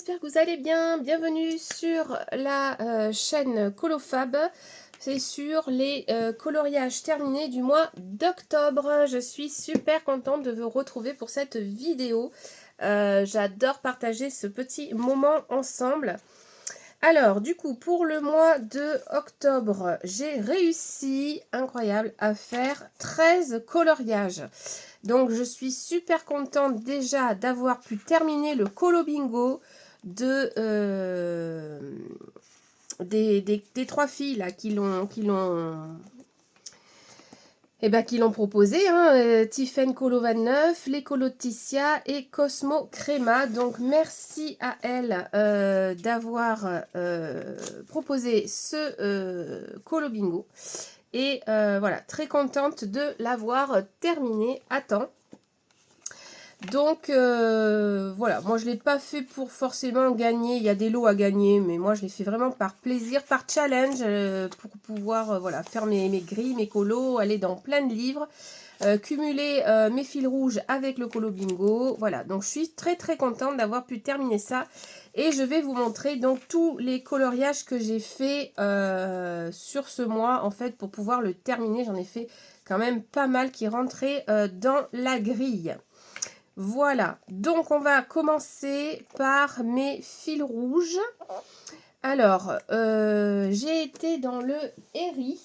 j'espère que vous allez bien. Bienvenue sur la chaîne Colofab. C'est sur les coloriages terminés du mois d'octobre. Je suis super contente de vous retrouver pour cette vidéo. J'adore partager ce petit moment ensemble. Alors, du coup, pour le mois de octobre, j'ai réussi, incroyable, à faire 13 coloriages. Donc, je suis super contente déjà d'avoir pu terminer le colo bingo des trois filles là, qui l'ont proposé, hein, Tiffen Colo 29, les Colo Ticia et Cosmo Crema. Donc merci à elle d'avoir proposé ce Colo Bingo. Et voilà, très contente de l'avoir terminé à temps. Donc voilà, moi je ne l'ai pas fait pour forcément gagner, il y a des lots à gagner, mais moi je l'ai fait vraiment par plaisir, par challenge, pour pouvoir voilà, faire mes grilles, mes colos, aller dans plein de livres, cumuler mes fils rouges avec le colo bingo. Voilà, donc je suis très très contente d'avoir pu terminer ça. Et je vais vous montrer donc tous les coloriages que j'ai fait sur ce mois, en fait, pour pouvoir le terminer. J'en ai fait quand même pas mal qui rentraient dans la grille. Voilà, donc on va commencer par mes fils rouges. Alors, j'ai été dans le Herri.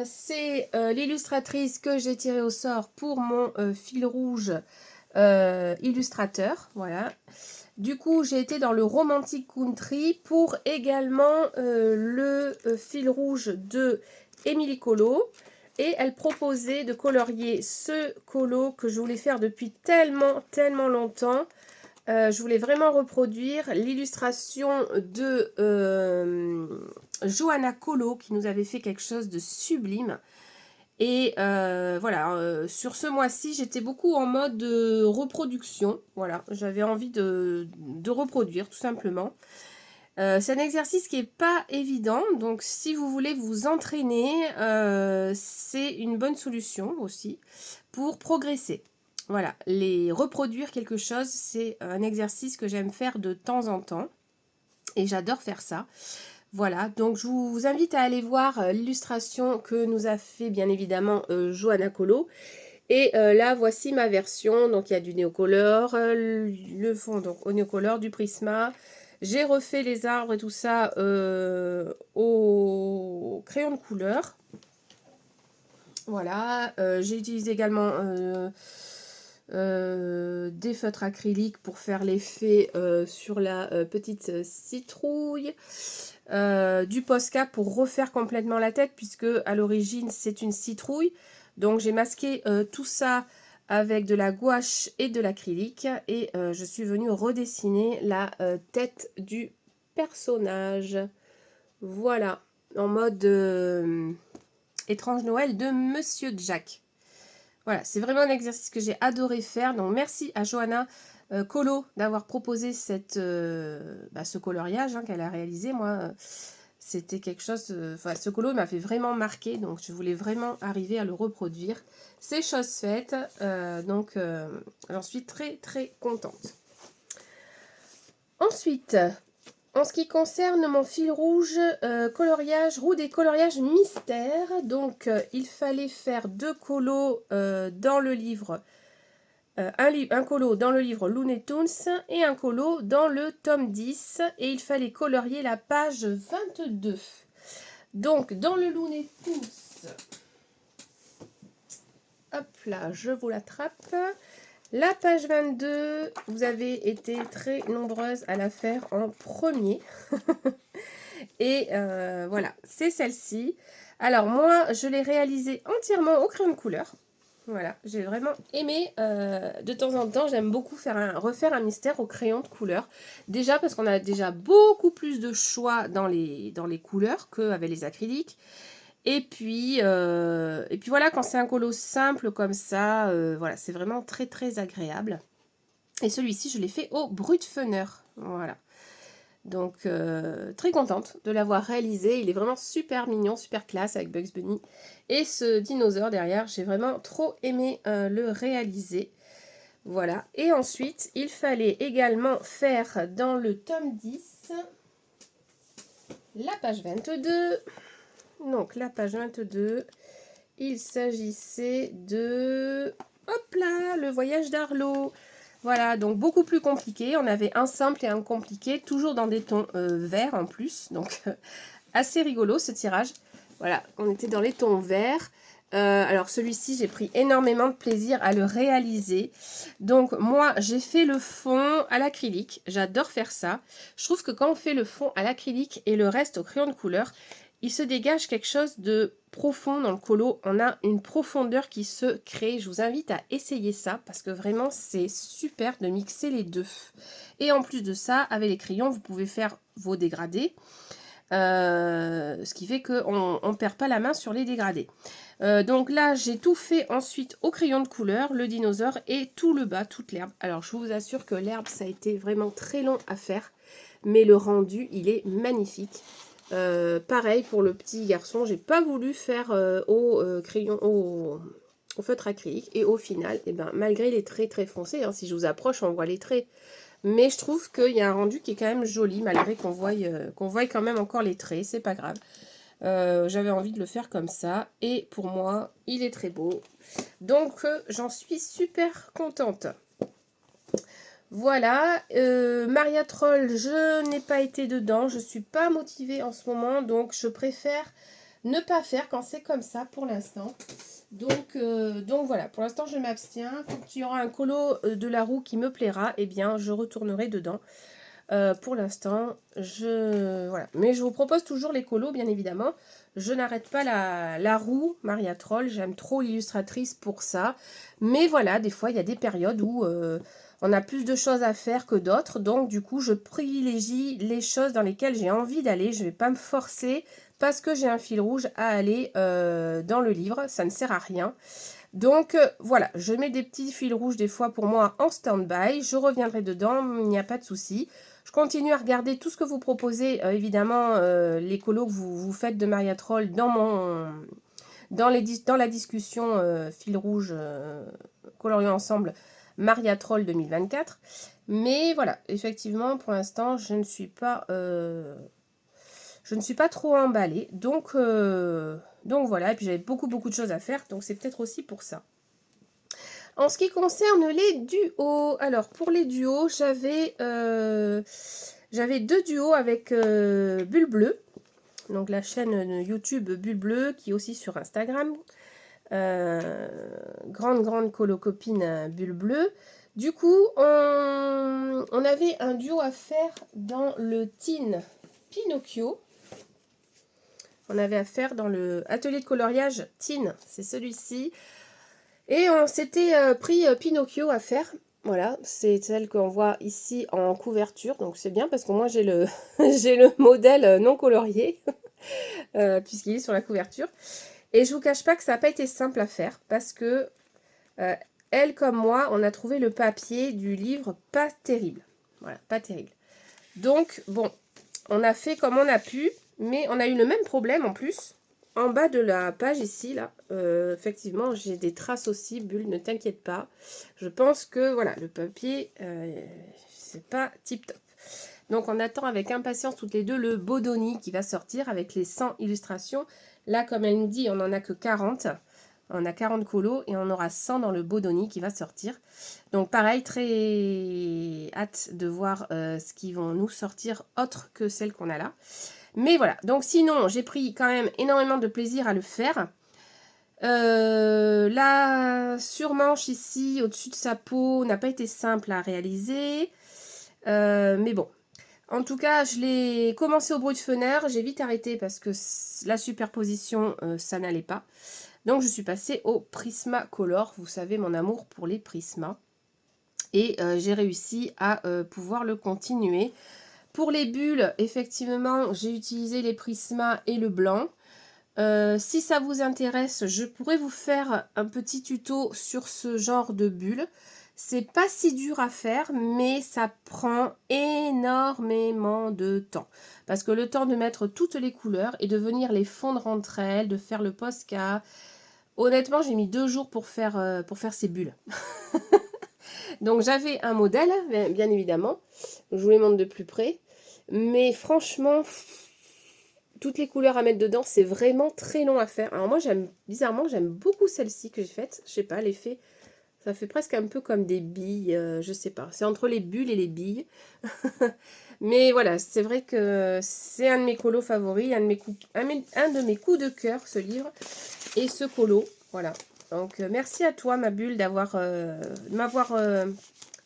C'est l'illustratrice que j'ai tirée au sort pour mon fil rouge illustrateur. Voilà. Du coup, j'ai été dans le Romantic Country pour également le fil rouge de Émilie Colo. Et elle proposait de colorier ce colo que je voulais faire depuis tellement longtemps. Je voulais vraiment reproduire l'illustration de Johanna Colo qui nous avait fait quelque chose de sublime. Et voilà, sur ce mois-ci, j'étais beaucoup en mode reproduction. Voilà, j'avais envie de reproduire tout simplement. C'est un exercice qui n'est pas évident, donc si vous voulez vous entraîner, c'est une bonne solution aussi pour progresser. Voilà, les reproduire quelque chose, c'est un exercice que j'aime faire de temps en temps et j'adore faire ça. Voilà, donc je vous invite à aller voir l'illustration que nous a fait bien évidemment Johanna Colo. Et là, voici ma version. Donc, il y a du Neocolor, le fond donc au Neocolor, du Prisma. J'ai refait les arbres et tout ça au crayon de couleur. Voilà. J'ai utilisé également des feutres acryliques pour faire l'effet sur la petite citrouille. Du Posca pour refaire complètement la tête, puisque à l'origine, c'est une citrouille. Donc j'ai masqué tout ça avec de la gouache et de l'acrylique et je suis venue redessiner la tête du personnage. Voilà, en mode étrange Noël de Monsieur Jack. Voilà, c'est vraiment un exercice que j'ai adoré faire. Donc merci à Johanna Colo d'avoir proposé ce coloriage qu'elle a réalisé. Moi, c'était quelque chose, ce colo m'a fait vraiment marquer, donc je voulais vraiment arriver à le reproduire. C'est chose faite, donc j'en suis très très contente. Ensuite, en ce qui concerne mon fil rouge, coloriage, roue des coloriages mystères, donc il fallait faire deux colos dans le livre, un colo dans le livre Looney Tunes et un colo dans le tome 10, et il fallait colorier la page 22. Donc, dans le Looney Tunes, hop là, je vous l'attrape. La page 22, vous avez été très nombreuses à la faire en premier. Et voilà, c'est celle-ci. Alors, moi, je l'ai réalisée entièrement au crayon de couleur. Voilà, j'ai vraiment aimé. De temps en temps, j'aime beaucoup refaire un mystère au crayon de couleur. Déjà parce qu'on a déjà beaucoup plus de choix dans les couleurs qu'avec les acryliques. Et puis voilà, quand c'est un colo simple comme ça, voilà, c'est vraiment très très agréable. Et celui-ci, je l'ai fait au Brutfener. Voilà. Donc, très contente de l'avoir réalisé. Il est vraiment super mignon, super classe avec Bugs Bunny. Et ce dinosaure derrière, j'ai vraiment trop aimé le réaliser. Voilà. Et ensuite, il fallait également faire dans le tome 10, la page 22. Donc, la page 22, il s'agissait de... Hop là, le voyage d'Arlo. Voilà, donc beaucoup plus compliqué. On avait un simple et un compliqué, toujours dans des tons verts en plus. Donc, assez rigolo ce tirage. Voilà, on était dans les tons verts. Alors celui-ci, j'ai pris énormément de plaisir à le réaliser. Donc moi, j'ai fait le fond à l'acrylique. J'adore faire ça. Je trouve que quand on fait le fond à l'acrylique et le reste au crayon de couleur, il se dégage quelque chose de profond dans le colo. On a une profondeur qui se crée. Je vous invite à essayer ça parce que vraiment, c'est super de mixer les deux. Et en plus de ça, avec les crayons, vous pouvez faire vos dégradés. Ce qui fait qu'on ne perd pas la main sur les dégradés. Donc là, j'ai tout fait ensuite au crayon de couleur, le dinosaure et tout le bas, toute l'herbe. Alors, je vous assure que l'herbe, ça a été vraiment très long à faire, mais le rendu, il est magnifique. Pareil pour le petit garçon, j'ai pas voulu faire au crayon, au feutre acrylique, et au final, eh ben, malgré les traits très foncés, hein, si je vous approche, on voit les traits, mais je trouve qu'il y a un rendu qui est quand même joli, malgré qu'on voie quand même encore les traits, c'est pas grave. J'avais envie de le faire comme ça, et pour moi, il est très beau. Donc, j'en suis super contente. Voilà, Maria Troll, je n'ai pas été dedans, je ne suis pas motivée en ce moment, donc je préfère ne pas faire quand c'est comme ça pour l'instant. Donc voilà, pour l'instant je m'abstiens. Quand il y aura un colo de la roue qui me plaira, eh bien je retournerai dedans. Pour l'instant, voilà. Mais je vous propose toujours les colos, bien évidemment. Je n'arrête pas la roue Maria Troll, j'aime trop l'illustratrice pour ça. Mais voilà, des fois il y a des périodes où on a plus de choses à faire que d'autres. Donc du coup, je privilégie les choses dans lesquelles j'ai envie d'aller. Je ne vais pas me forcer parce que j'ai un fil rouge à aller dans le livre. Ça ne sert à rien. Donc voilà, je mets des petits fils rouges des fois pour moi en stand-by. Je reviendrai dedans, il n'y a pas de souci. Je continue à regarder tout ce que vous proposez, évidemment, les colos que vous faites de Maria Troll dans la discussion fil rouge coloriant ensemble Maria Troll 2024. Mais voilà, effectivement, pour l'instant, je ne suis pas trop emballée. Donc voilà, et puis j'avais beaucoup de choses à faire, donc c'est peut-être aussi pour ça. En ce qui concerne les duos, alors pour les duos, j'avais 2 duos avec Bulle Bleue, donc la chaîne YouTube Bulle Bleue qui est aussi sur Instagram. Grande colo-copine Bulle Bleue. Du coup, on avait un duo à faire dans le Teen Pinocchio. On avait à faire dans le atelier de coloriage Teen, c'est celui-ci. Et on s'était pris Pinocchio à faire. Voilà, c'est celle qu'on voit ici en couverture. Donc c'est bien parce que moi j'ai le, j'ai le modèle non colorié, puisqu'il est sur la couverture. Et je vous cache pas que ça n'a pas été simple à faire parce que elle comme moi, on a trouvé le papier du livre pas terrible. Voilà, pas terrible. Donc bon, on a fait comme on a pu, mais on a eu le même problème en plus. En bas de la page ici, là, effectivement, j'ai des traces aussi, Bulle, ne t'inquiète pas. Je pense que, voilà, le papier, c'est pas tip top. Donc, on attend avec impatience toutes les deux le Bodoni qui va sortir avec les 100 illustrations. Là, comme elle nous dit, on n'en a que 40. On a 40 colos et on aura 100 dans le Bodoni qui va sortir. Donc, pareil, très hâte de voir ce qu'ils vont nous sortir autre que celle qu'on a là. Mais voilà, donc sinon, j'ai pris quand même énormément de plaisir à le faire. La surmanche ici, au-dessus de sa peau, n'a pas été simple à réaliser. Mais bon, en tout cas, je l'ai commencé au bruit de fenêtre. J'ai vite arrêté parce que la superposition, ça n'allait pas. Donc, je suis passée au Prismacolor. Vous savez, mon amour pour les Prismas. Et j'ai réussi à pouvoir le continuer. Pour les bulles, effectivement, j'ai utilisé les Prismas et le blanc. Si ça vous intéresse, je pourrais vous faire un petit tuto sur ce genre de bulles. C'est pas si dur à faire, mais ça prend énormément de temps. Parce que le temps de mettre toutes les couleurs et de venir les fondre entre elles, de faire le Posca. Honnêtement, j'ai mis 2 jours pour faire ces bulles. Donc j'avais un modèle, bien évidemment. Je vous les montre de plus près. Mais franchement, toutes les couleurs à mettre dedans, c'est vraiment très long à faire. Alors moi, bizarrement, j'aime beaucoup celle-ci que j'ai faite. Je sais pas, l'effet, ça fait presque un peu comme des billes, je sais pas. C'est entre les bulles et les billes. Mais voilà, c'est vrai que c'est un de mes colos favoris, un de mes coups de cœur, ce livre. Et ce colo, voilà. Donc merci à toi, ma bulle, m'avoir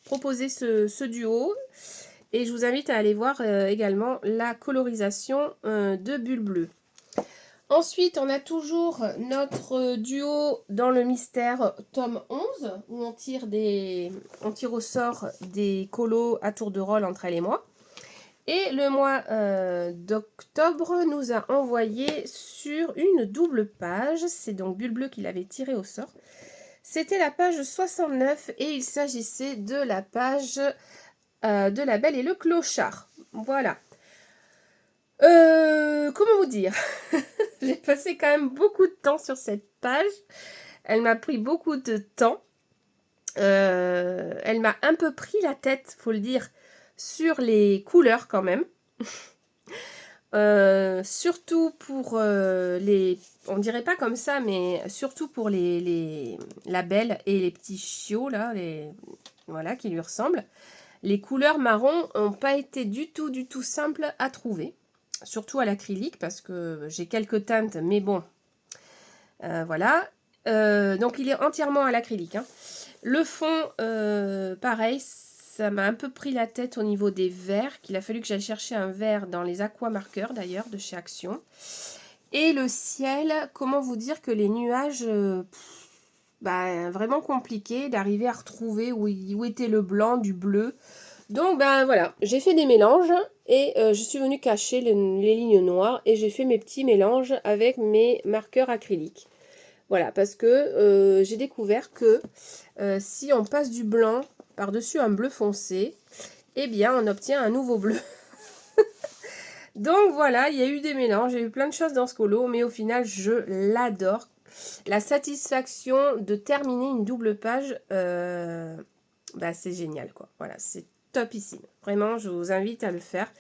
proposé ce duo. Et je vous invite à aller voir également la colorisation de Bulle Bleue. Ensuite, on a toujours notre duo dans le mystère tome 11, où on tire au sort des colos à tour de rôle entre elle et moi. Et le mois d'octobre nous a envoyé sur une double page. C'est donc Bulle Bleue qui l'avait tiré au sort. C'était la page 69 et il s'agissait de la page de La Belle et le Clochard. Voilà. Comment vous dire? J'ai passé quand même beaucoup de temps sur cette page. Elle m'a pris beaucoup de temps. Elle m'a un peu pris la tête, faut le dire, sur les couleurs quand même. Surtout pour on dirait pas comme ça, mais surtout pour la Belle et les petits chiots là, voilà, qui lui ressemblent. Les couleurs marron n'ont pas été du tout simples à trouver, surtout à l'acrylique parce que j'ai quelques teintes, mais bon, voilà. Donc il est entièrement à l'acrylique, hein. Le fond, pareil, ça m'a un peu pris la tête au niveau des verts, qu'il a fallu que j'aille chercher un vert dans les aquamarqueurs d'ailleurs de chez Action. Et le ciel, comment vous dire que les nuages, vraiment compliqué d'arriver à retrouver où était le blanc du bleu. Donc ben voilà, j'ai fait des mélanges et je suis venue cacher les lignes noires et j'ai fait mes petits mélanges avec mes marqueurs acryliques. Voilà, parce que j'ai découvert que si on passe du blanc par-dessus un bleu foncé, eh bien on obtient un nouveau bleu. Donc voilà, il y a eu des mélanges, j'ai eu plein de choses dans ce colo, mais au final je l'adore. La satisfaction de terminer une double page, c'est génial quoi. Voilà, c'est topissime. Vraiment, je vous invite à le faire.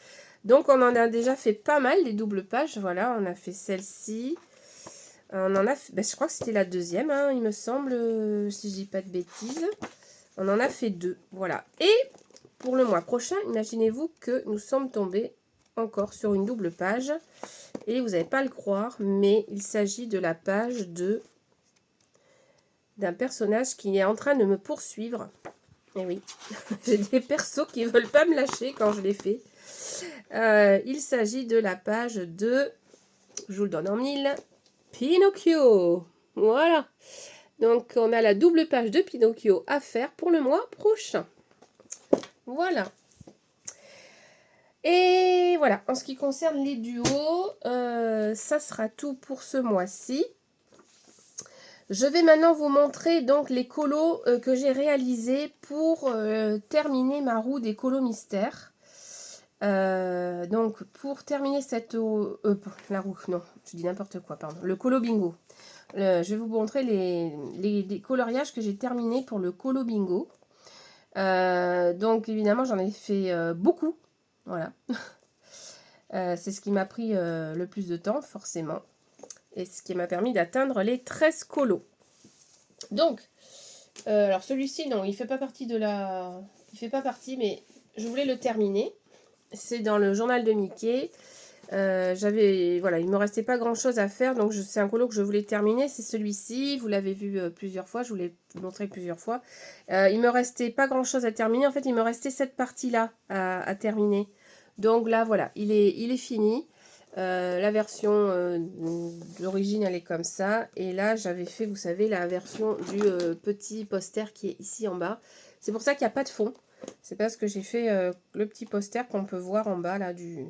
Donc on en a déjà fait pas mal des doubles pages. Voilà, on a fait celle-ci. On en a fait, je crois que c'était la deuxième, hein, il me semble, si je dis pas de bêtises. On en a fait deux, voilà. Et pour le mois prochain, imaginez-vous que nous sommes tombés encore sur une double page. Et vous n'allez pas le croire, mais il s'agit de la page d'un personnage qui est en train de me poursuivre. Et oui, j'ai des persos qui ne veulent pas me lâcher quand je les fais. Il s'agit de la page de, je vous le donne en mille, Pinocchio. Voilà. Donc, on a la double page de Pinocchio à faire pour le mois prochain. Voilà. Et voilà, en ce qui concerne les duos, ça sera tout pour ce mois-ci. Je vais maintenant vous montrer donc les colos que j'ai réalisés pour terminer ma roue des colos mystères. Donc pour terminer cette la roue, non, je dis n'importe quoi, pardon, le colo bingo. Je vais vous montrer les coloriages que j'ai terminés pour le colo bingo. Donc évidemment j'en ai fait beaucoup, voilà. C'est ce qui m'a pris le plus de temps forcément. Et ce qui m'a permis d'atteindre les 13 colos. Donc, alors celui-ci, non, il fait pas partie il fait pas partie, mais je voulais le terminer. C'est dans le journal de Mickey. Voilà, il me restait pas grand chose à faire, donc c'est un colo que je voulais terminer. C'est celui-ci, vous l'avez vu plusieurs fois, je vous l'ai montré plusieurs fois. Il me restait pas grand chose à terminer. En fait, il me restait cette partie-là à terminer. Donc là, voilà, il est fini. La version d'origine, elle est comme ça. Et là, j'avais fait, vous savez, la version du petit poster qui est ici en bas. C'est pour ça qu'il n'y a pas de fond. C'est parce que j'ai fait le petit poster qu'on peut voir en bas là de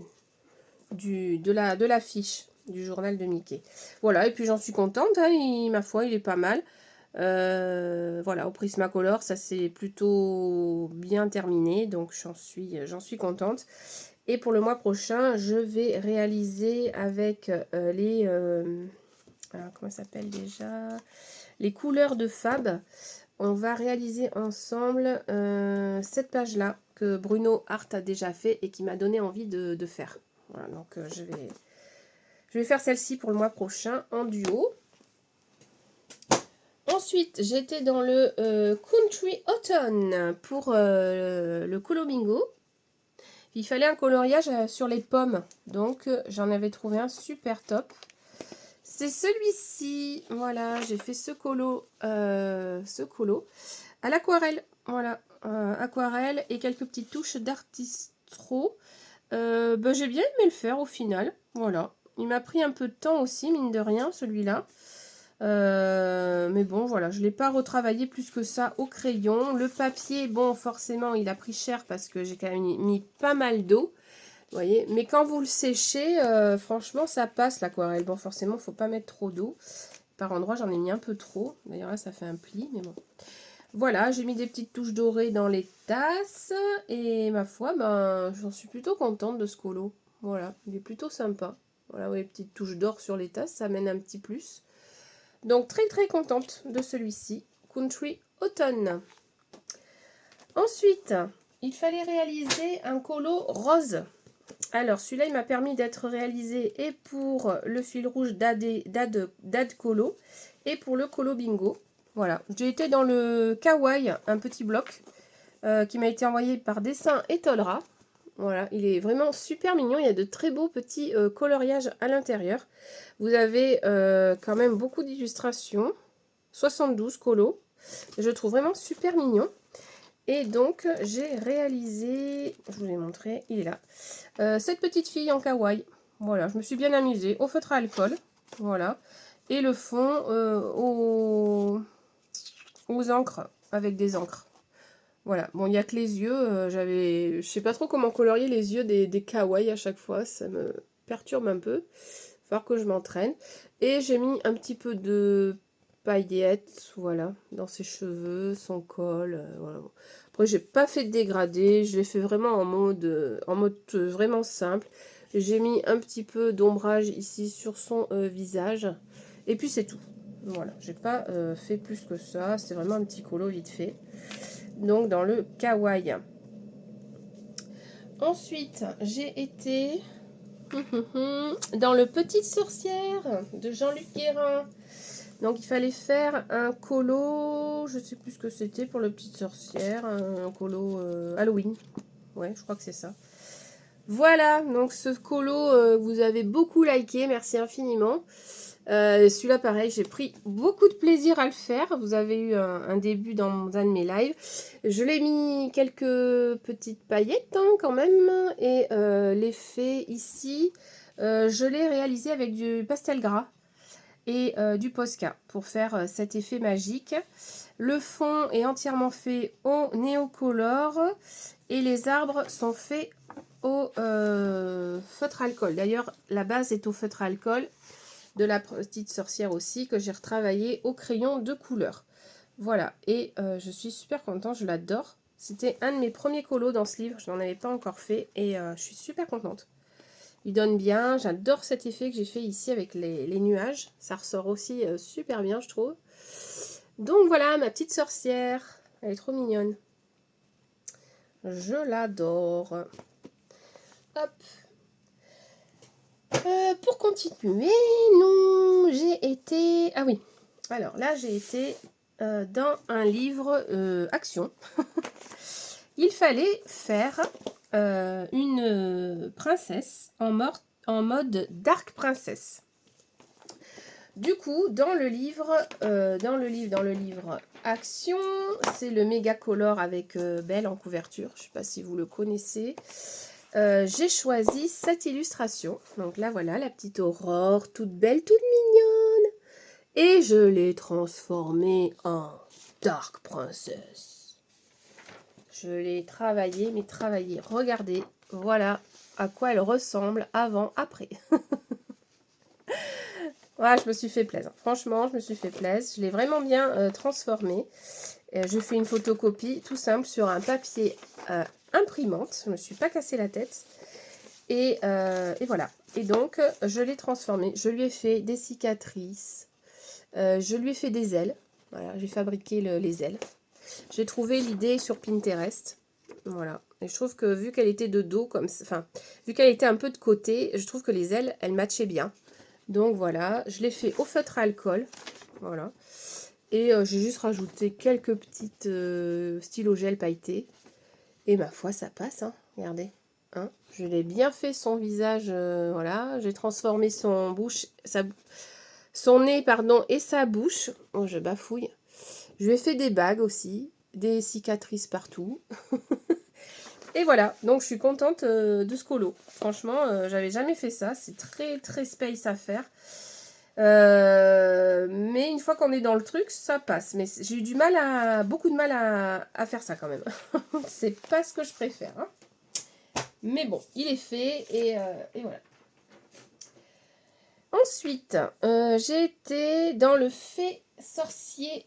l'affiche du journal de Mickey. Voilà, et puis j'en suis contente, hein, ma foi, il est pas mal. Voilà, au Prismacolor, ça s'est plutôt bien terminé, donc j'en suis contente. Et pour le mois prochain, je vais réaliser avec alors, comment ça s'appelle déjà? Les couleurs de Fab. on va réaliser ensemble cette page-là que Bruno Hart a déjà fait et qui m'a donné envie de faire. Voilà, donc je vais faire celle-ci pour le mois prochain en duo. Ensuite, j'étais dans le Country Autumn pour le Colo Bingo. Il fallait un coloriage sur les pommes, donc j'en avais trouvé un super top. C'est celui-ci, voilà, j'ai fait ce colo à l'aquarelle, voilà, aquarelle et quelques petites touches d'artistro. J'ai bien aimé le faire au final, voilà. Il m'a pris un peu de temps aussi, mine de rien, celui-là. Mais bon, voilà, je ne l'ai pas retravaillé plus que ça au crayon. Le papier, bon, forcément, il a pris cher parce que j'ai quand même mis pas mal d'eau. Vous voyez, mais quand vous le séchez, franchement, ça passe l'aquarelle. Bon, forcément, il ne faut pas mettre trop d'eau. Par endroits, j'en ai mis un peu trop. D'ailleurs, là, ça fait un pli, mais bon. Voilà, j'ai mis des petites touches dorées dans les tasses. Et ma foi, ben, j'en suis plutôt contente de ce colo. Voilà, il est plutôt sympa. Voilà, vous voyez, petites touches d'or sur les tasses, ça amène un petit plus. Donc, très, très contente de celui-ci. Country Autumn. Ensuite, il fallait réaliser un colo rose. Alors, celui-là, il m'a permis d'être réalisé et pour le fil rouge d'Ad Colo et pour le Colo Bingo. Voilà, j'ai été dans le Kawaii, un petit bloc qui m'a été envoyé par Dessin et Tolera. Voilà, il est vraiment super mignon. Il y a de très beaux petits coloriages à l'intérieur. Vous avez quand même beaucoup d'illustrations. 72 colos. Je le trouve vraiment super mignon. Et donc, j'ai réalisé, je vous ai montré, il est là, cette petite fille en kawaii. Voilà, je me suis bien amusée. Au feutre à alcool, voilà. Et le fond aux encres, avec des encres. Voilà, bon, il n'y a que les yeux. Je sais pas trop comment colorier les yeux des kawaii à chaque fois. Ça me perturbe un peu. Il va falloir que je m'entraîne. Et j'ai mis un petit peu de paillettes, voilà, dans ses cheveux, son col, voilà. Après, j'ai pas fait de dégradé, je l'ai fait vraiment en mode vraiment simple. J'ai mis un petit peu d'ombrage ici sur son visage, et puis c'est tout. Voilà, j'ai pas fait plus que ça, c'est vraiment un petit colo vite fait. Donc dans le kawaii. Ensuite, j'ai été dans le Petite Sorcière de Jean-Luc Guérin. Donc il fallait faire un colo, je sais plus ce que c'était pour le Petite Sorcière, un colo Halloween. Ouais, je crois que c'est ça. Voilà, donc ce colo, vous avez beaucoup liké, merci infiniment. Celui-là, pareil, j'ai pris beaucoup de plaisir à le faire. Vous avez eu un début dans un de mes lives. Je l'ai mis quelques petites paillettes hein, quand même. Et l'effet ici, je l'ai réalisé avec du pastel gras et du Posca pour faire cet effet magique. Le fond est entièrement fait au néocolor et les arbres sont faits au feutre alcool. D'ailleurs, la base est au feutre alcool de la Petite Sorcière aussi que j'ai retravaillé au crayon de couleur. Voilà, et je suis super contente, je l'adore. C'était un de mes premiers colos dans ce livre, je n'en avais pas encore fait et je suis super contente. Il donne bien, j'adore cet effet que j'ai fait ici avec les nuages. Ça ressort aussi super bien, je trouve. Donc voilà, ma petite sorcière. Elle est trop mignonne. Je l'adore. Hop. Pour continuer, non, j'ai été... Ah oui, alors là, j'ai été dans un livre action. Il fallait faire une princesse en mode Dark Princess. Du coup, dans le livre Action, c'est le méga color avec Belle en couverture. Je ne sais pas si vous le connaissez. J'ai choisi cette illustration. Donc là, voilà, la petite Aurore, toute belle, toute mignonne. Et je l'ai transformée en Dark Princess. Je l'ai travaillée, mais travaillée. Regardez, voilà à quoi elle ressemble avant, après. Voilà, je me suis fait plaisir. Franchement, je me suis fait plaisir. Je l'ai vraiment bien transformée. Je fais une photocopie tout simple sur un papier imprimante. Je ne me suis pas cassé la tête. Et voilà. Et donc, je l'ai transformée. Je lui ai fait des cicatrices. Je lui ai fait des ailes. Voilà, j'ai fabriqué les ailes. J'ai trouvé l'idée sur Pinterest. Voilà. Et je trouve que vu qu'elle était de dos, enfin, vu qu'elle était un peu de côté, je trouve que les ailes, elles matchaient bien. Donc voilà, je l'ai fait au feutre à alcool. Voilà. Et j'ai juste rajouté quelques petites stylos gel pailletés. Et ma foi, ça passe, hein. Regardez. Hein, je l'ai bien fait son visage, voilà. J'ai transformé son nez, pardon, et sa bouche. Oh, je bafouille. Je lui ai fait des bagues aussi, des cicatrices partout. Et voilà, donc je suis contente de ce colo. Franchement, j'avais jamais fait ça. C'est très très space à faire. Mais une fois qu'on est dans le truc, ça passe. Mais j'ai eu beaucoup de mal à faire ça quand même. C'est pas ce que je préfère. Hein. Mais bon, il est fait et voilà. Ensuite, j'ai été dans le Fée Sorcier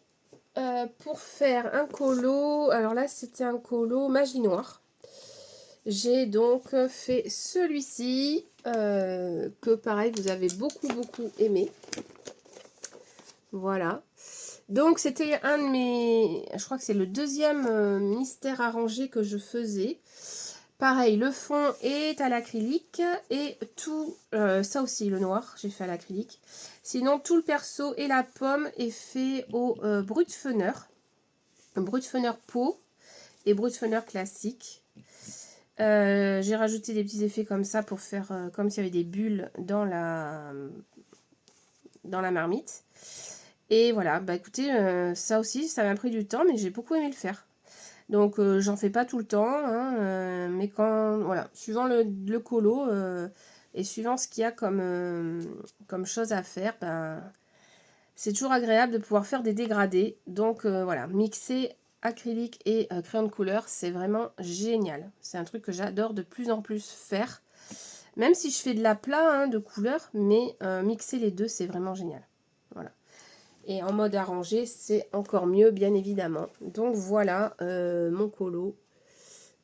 pour faire un colo. Alors là, c'était un colo magie noire. J'ai donc fait celui-ci, que pareil, vous avez beaucoup aimé. Voilà. Donc, c'était un de mes... Je crois que c'est le deuxième mystère arrangé que je faisais. Pareil, le fond est à l'acrylique et tout... ça aussi, le noir, j'ai fait à l'acrylique. Sinon, tout le perso et la pomme est fait au Brutfener. Brutfener peau et Brutfener classique. J'ai rajouté des petits effets comme ça pour faire comme s'il y avait des bulles dans la marmite. Et voilà, bah écoutez, ça aussi, ça m'a pris du temps, mais j'ai beaucoup aimé le faire. Donc, j'en fais pas tout le temps, hein, mais quand, voilà, suivant le colo et suivant ce qu'il y a comme chose à faire, ben, c'est toujours agréable de pouvoir faire des dégradés. Donc, voilà, mixer acrylique et crayon de couleur, c'est vraiment génial. C'est un truc que j'adore de plus en plus faire. Même si je fais de l'aplat hein, de couleurs, mais mixer les deux, c'est vraiment génial. Voilà. Et en mode arrangé, c'est encore mieux, bien évidemment. Donc voilà mon colo.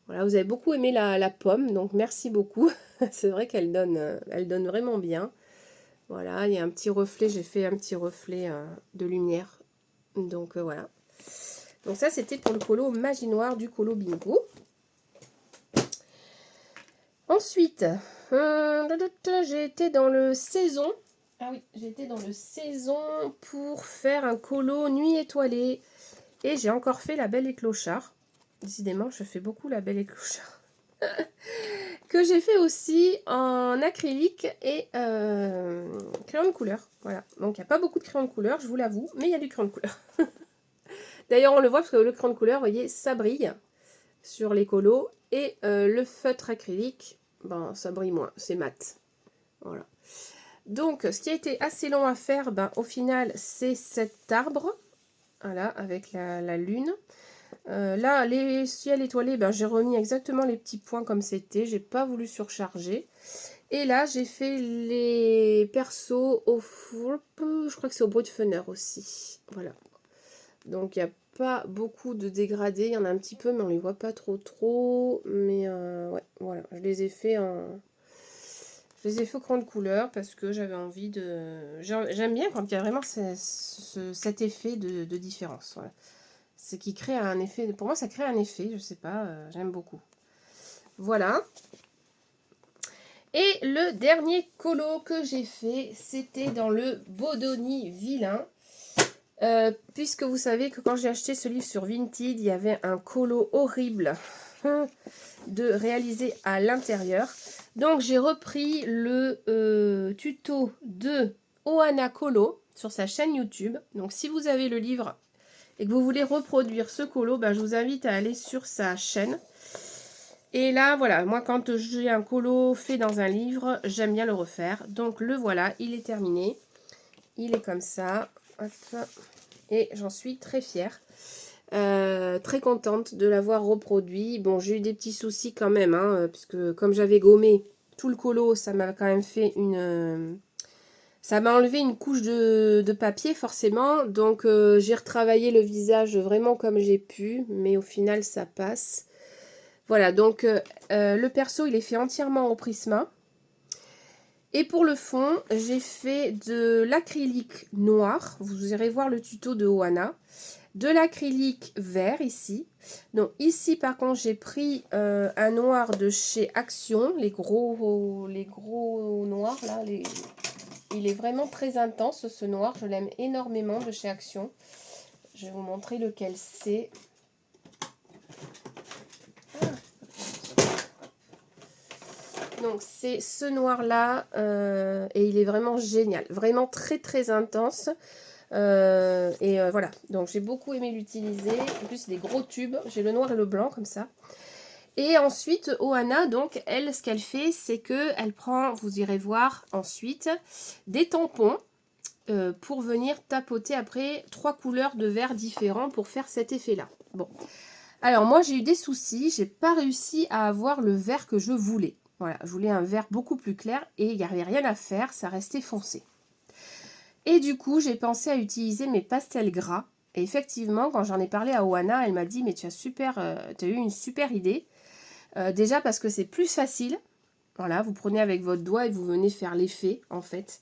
Voilà, vous avez beaucoup aimé la pomme, donc merci beaucoup. C'est vrai qu'elle elle donne vraiment bien. Voilà, il y a un petit reflet, j'ai fait un petit reflet de lumière. Donc voilà. Donc ça, c'était pour le colo Magie Noire du colo Bingo. Ensuite, j'ai été dans le saison. Ah oui, j'ai été dans le saison pour faire un colo Nuit étoilée. Et j'ai encore fait la Belle et Clochard. Décidément, je fais beaucoup la Belle et Clochard. Que j'ai fait aussi en acrylique et crayon de couleur. Voilà. Donc, il n'y a pas beaucoup de crayon de couleur, je vous l'avoue. Mais il y a du crayon de couleur. D'ailleurs, on le voit parce que le crayon de couleur, vous voyez, ça brille sur les colos. Et le feutre acrylique, ben, ça brille moins. C'est mat. Voilà. Donc, ce qui a été assez long à faire, ben, au final, c'est cet arbre. Voilà, avec la lune. Là, les ciels étoilés, ben, j'ai remis exactement les petits points comme c'était. J'ai pas voulu surcharger. Et là, j'ai fait les persos au fourp. Je crois que c'est au Brutfener aussi. Voilà. Donc, il n'y a pas beaucoup de dégradés. Il y en a un petit peu, mais on les voit pas trop. Mais ouais, voilà. Je les ai fait au crayon de couleur parce que j'avais envie de... J'aime bien quand il y a vraiment cet effet de différence. Voilà. C'est qui crée un effet... Pour moi, ça crée un effet, je sais pas, j'aime beaucoup. Voilà. Et le dernier colo que j'ai fait, c'était dans le Bodoni Vilain. Puisque vous savez que quand j'ai acheté ce livre sur Vinted, il y avait un colo horrible de réaliser à l'intérieur. Donc, j'ai repris le tuto de Ohana Colo sur sa chaîne YouTube. Donc, si vous avez le livre et que vous voulez reproduire ce colo, ben, je vous invite à aller sur sa chaîne. Et là, voilà, moi, quand j'ai un colo fait dans un livre, j'aime bien le refaire. Donc, le voilà, il est terminé. Il est comme ça. Hop. Et j'en suis très fière. Très contente de l'avoir reproduit. Bon, j'ai eu des petits soucis quand même, hein, puisque comme j'avais gommé tout le colo, ça m'a quand même fait ça m'a enlevé une couche de papier, forcément. Donc, j'ai retravaillé le visage vraiment comme j'ai pu, mais au final, ça passe. Voilà, donc, le perso, il est fait entièrement au Prisma. Et pour le fond, j'ai fait de l'acrylique noir. Vous irez voir le tuto de Ohana. De l'acrylique vert ici. Donc ici par contre j'ai pris un noir de chez Action. Les gros noirs là. Il est vraiment très intense ce noir. Je l'aime énormément de chez Action. Je vais vous montrer lequel c'est. Donc c'est ce noir là et il est vraiment génial, vraiment très très intense voilà, donc j'ai beaucoup aimé l'utiliser. En plus des gros tubes, j'ai le noir et le blanc comme ça. Et ensuite Ohana, donc elle, ce qu'elle fait, c'est que elle prend, vous irez voir ensuite, des tampons pour venir tapoter après 3 couleurs de verre différents pour faire cet effet là. Bon, alors moi j'ai eu des soucis, j'ai pas réussi à avoir le vert que je voulais. Voilà, je voulais un vert beaucoup plus clair et il n'y avait rien à faire, ça restait foncé. Et du coup, j'ai pensé à utiliser mes pastels gras. Et effectivement, quand j'en ai parlé à Ohana, elle m'a dit « Mais tu as eu une super idée. Déjà parce que c'est plus facile. Voilà, vous prenez avec votre doigt et vous venez faire l'effet, en fait.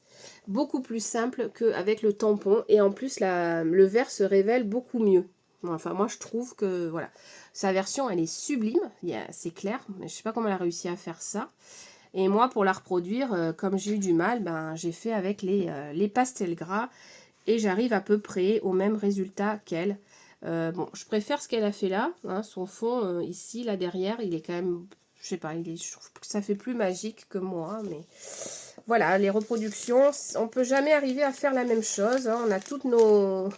Beaucoup plus simple qu'avec le tampon. Et en plus, le vert se révèle beaucoup mieux. Enfin, moi, je trouve que, voilà. Sa version, elle est sublime. C'est clair. Mais je ne sais pas comment elle a réussi à faire ça. Et moi, pour la reproduire, comme j'ai eu du mal, ben, j'ai fait avec les pastels gras. Et j'arrive à peu près au même résultat qu'elle. Bon, je préfère ce qu'elle a fait là. Hein, son fond, ici, là, derrière, il est quand même... Je sais pas, je trouve que ça fait plus magique que moi. Mais voilà, les reproductions, on peut jamais arriver à faire la même chose. Hein, on a toutes nos...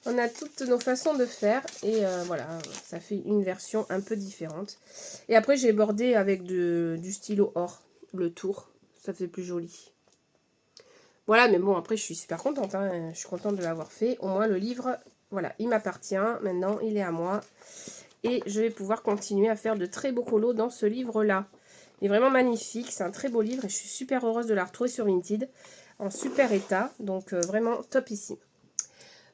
On a toutes nos façons de faire et voilà, ça fait une version un peu différente. Et après, j'ai bordé avec du stylo or, le tour. Ça fait plus joli. Voilà, mais bon, après, je suis super contente. Hein, je suis contente de l'avoir fait. Au moins, le livre, voilà, il m'appartient. Maintenant, il est à moi. Et je vais pouvoir continuer à faire de très beaux colos dans ce livre-là. Il est vraiment magnifique. C'est un très beau livre et je suis super heureuse de la retrouver sur Vinted. En super état. Donc, vraiment topissime.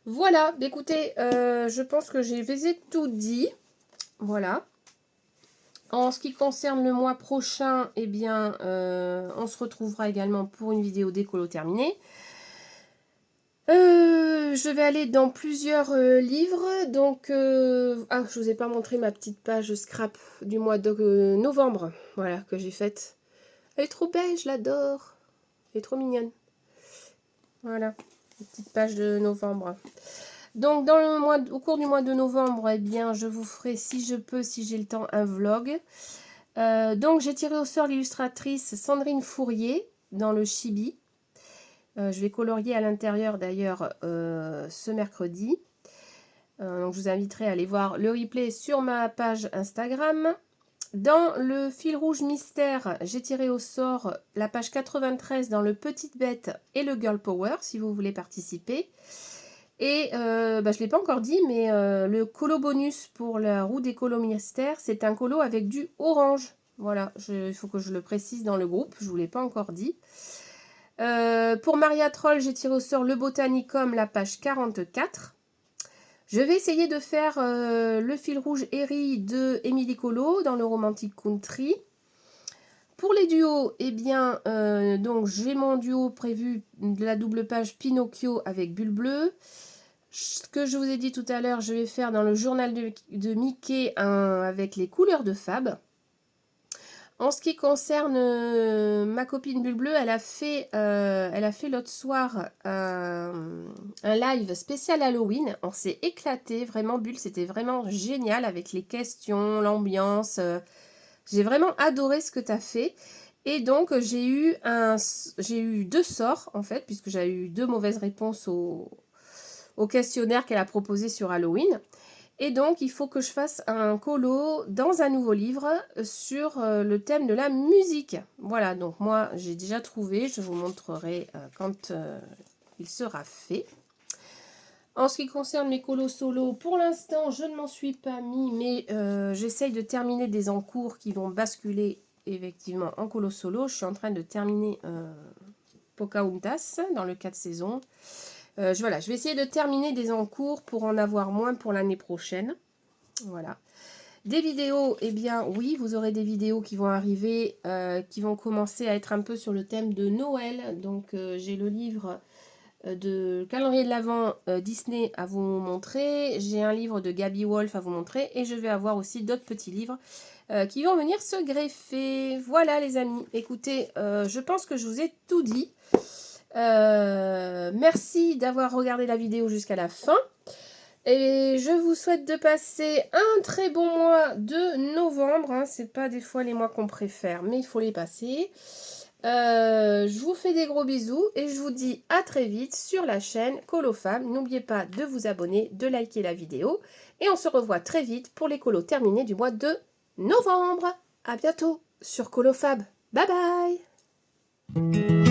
Voilà, écoutez, je pense que j'ai tout dit. Voilà. En ce qui concerne le mois prochain, eh bien, on se retrouvera également pour une vidéo décolo terminée. Je vais aller dans plusieurs livres. Donc, je vous ai pas montré ma petite page scrap du mois de novembre. Voilà, que j'ai faite. Elle est trop belle, je l'adore. Elle est trop mignonne. Voilà, une petite page de novembre. Donc, au cours du mois de novembre, eh bien, je vous ferai, si je peux, si j'ai le temps, un vlog. Donc, j'ai tiré au sort l'illustratrice Sandrine Fourier dans le chibi. Je vais colorier à l'intérieur, d'ailleurs, ce mercredi. Donc, je vous inviterai à aller voir le replay sur ma page Instagram. Dans le fil rouge mystère, j'ai tiré au sort la page 93 dans le Petite Bête et le Girl Power, si vous voulez participer. Et je ne l'ai pas encore dit, mais le colo bonus pour la roue des colos mystères, c'est un colo avec du orange. Voilà, il faut que je le précise dans le groupe, je ne vous l'ai pas encore dit. Pour Maria Troll, j'ai tiré au sort le Botanicum, la page 44. Je vais essayer de faire le fil rouge Eri de Emily Colo dans le Romantic Country. Pour les duos, eh bien, donc j'ai mon duo prévu de la double page Pinocchio avec Bulle Bleue. Ce que je vous ai dit tout à l'heure, je vais faire dans le journal de Mickey avec les couleurs de Fab. En ce qui concerne ma copine Bulle Bleue, elle a fait l'autre soir un live spécial Halloween. On s'est éclaté, vraiment Bulle, c'était vraiment génial avec les questions, l'ambiance. J'ai vraiment adoré ce que tu as fait. Et donc, j'ai eu 2 sorts, en fait, puisque j'ai eu 2 mauvaises réponses au questionnaire qu'elle a proposé sur Halloween. Et donc, il faut que je fasse un colo dans un nouveau livre sur le thème de la musique. Voilà, donc moi, j'ai déjà trouvé. Je vous montrerai quand il sera fait. En ce qui concerne mes colos solo, pour l'instant, je ne m'en suis pas mis, mais j'essaye de terminer des encours qui vont basculer effectivement en colo solo. Je suis en train de terminer Pocahontas dans le 4 saisons. Voilà, je vais essayer de terminer des encours pour en avoir moins pour l'année prochaine. Voilà. Des vidéos, eh bien oui, vous aurez des vidéos qui vont arriver, qui vont commencer à être un peu sur le thème de Noël. Donc j'ai le livre de calendrier de l'Avent Disney à vous montrer. J'ai un livre de Gaby Wolf à vous montrer. Et je vais avoir aussi d'autres petits livres qui vont venir se greffer. Voilà les amis, écoutez, je pense que je vous ai tout dit. Merci d'avoir regardé la vidéo jusqu'à la fin. Et je vous souhaite de passer un très bon mois de novembre. Hein. C'est pas des fois les mois qu'on préfère, mais il faut les passer. Je vous fais des gros bisous et je vous dis à très vite sur la chaîne Colofam. N'oubliez pas de vous abonner, de liker la vidéo. Et on se revoit très vite pour les colos terminés du mois de novembre. À bientôt sur Colofab. Bye bye.